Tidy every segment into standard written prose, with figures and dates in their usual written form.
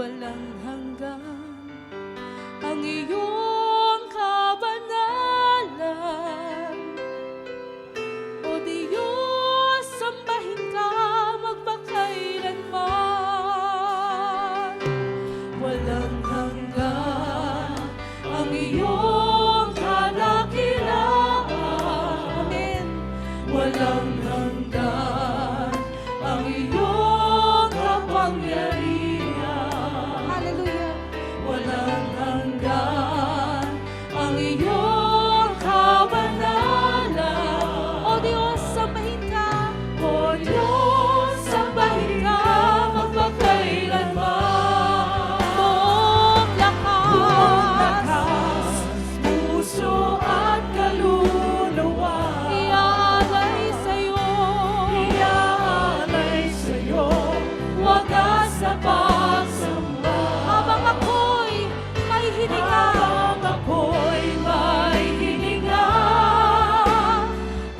walang hanggan ang iyong kabanalan. O Diyos, sambahin ka magpakailanman. Walang hanggan ang iyong kadakilaan. Amen. Walang hanggan ang iyong kapangyarihan. Hallelujah. Walang hanggan ang iyong kabanalan. O Diyos, sambahin ka. O Diyos, sambahin ka magpakailanman. Buong lakas, puso at kaluluwa, iaalay sa'yo, wagas na pagsamba. Habang ako'y may hininga,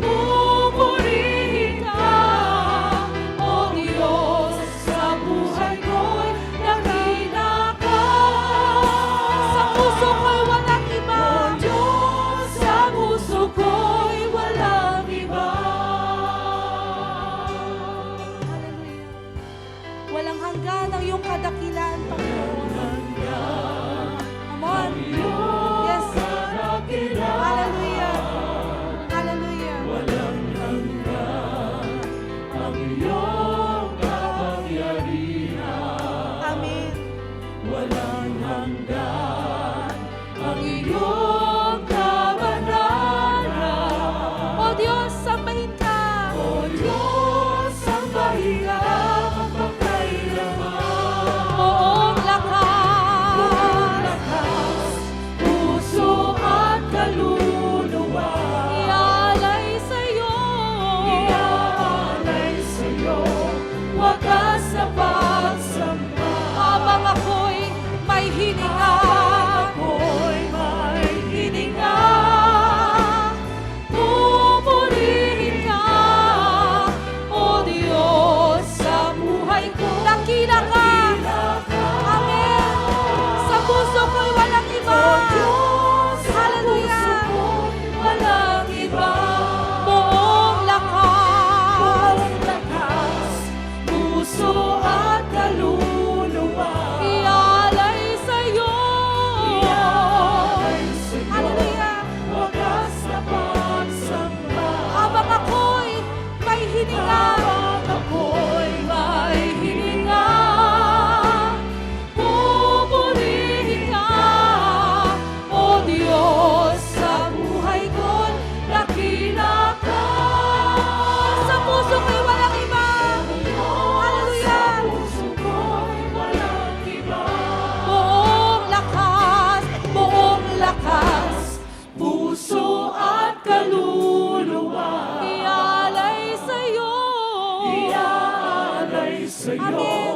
pupurihin ka. O Diyos, sa buhay ko'y nakita ka. Sa puso ko'y walang iba. O Diyos, sa puso ko'y walang iba. Hallelujah. Walang hanggan ang iyong kadakilan, Panginoon. Come on. Yes. Hallelujah. Hallelujah. Walang hanggan ang iyong kapangyarihan. Amen. Walang hanggan Ang iyong kabanalan. O Diyos, sambahin ka. O Diyos, sambahin ka magpakailanman. Buong lakas, Puso at kaluluwa, iaalay sa'yo, wagas na pagsamba. habang ako'y may hininga. Ako'y may hininga, Pupurihin ka, O Diyos, sa buhay ko. Dakila ka. Amen. Sa puso ko'y walang iba. Hallelujah. walang iba. Buong lakas, Puso at kaluluwa, ialay sa'yo. Hallelujah. wagas na pagsamba. Habang ako'y may hininga, Ako'y may hininga, pupurihin ka, O Diyos, sa buhay ko'y dakila ka. Sa puso ko'y walang iba. Hallelujah. puso ko'y walang iba. Buong lakas, Puso at kaluluwa, ialay sa'yo. iaalay sa'yo, Amen.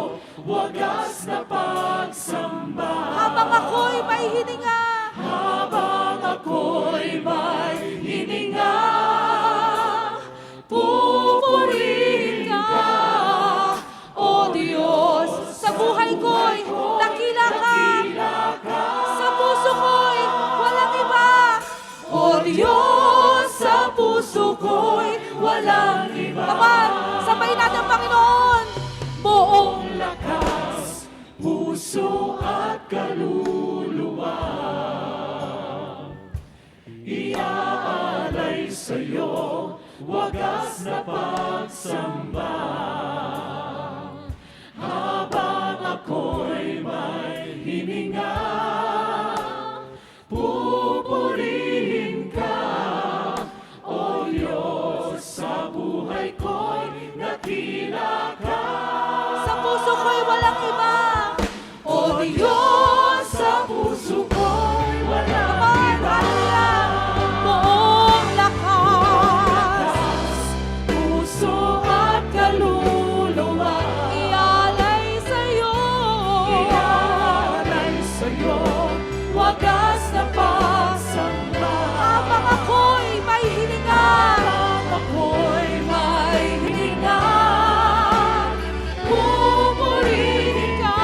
wagas na pagsamba. Habang ako'y may hininga, Habang ako'y may hininga, pupurihin ka. O Diyos, sa buhay ko'y dakila ka. Sa puso ko'y walang iba. O Diyos, sa puso ko'y walang iba. Kapan, sabayin natin ang Panginoon. Buong Lakas, puso at kaluluwa, iaalay sa'yo, wagas na pagsamba. Habang ako'y may hininga, pupurihin ka. O Diyos, sa buhay ko'y nakila ka. sa puso ko'y walang iba. O Diyos, sa puso ko'y walang Kapan, iba. hallelujah. Buong lakas, Puso at kaluluwa, ialay sa'yo. iaalay sa'yo, wagas na pagsamba. Habang ako'y may hininga, Habang ako'y may hininga, pupurihin ka.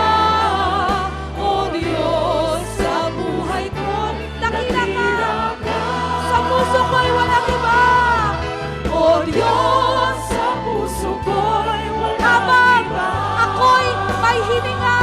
Piniling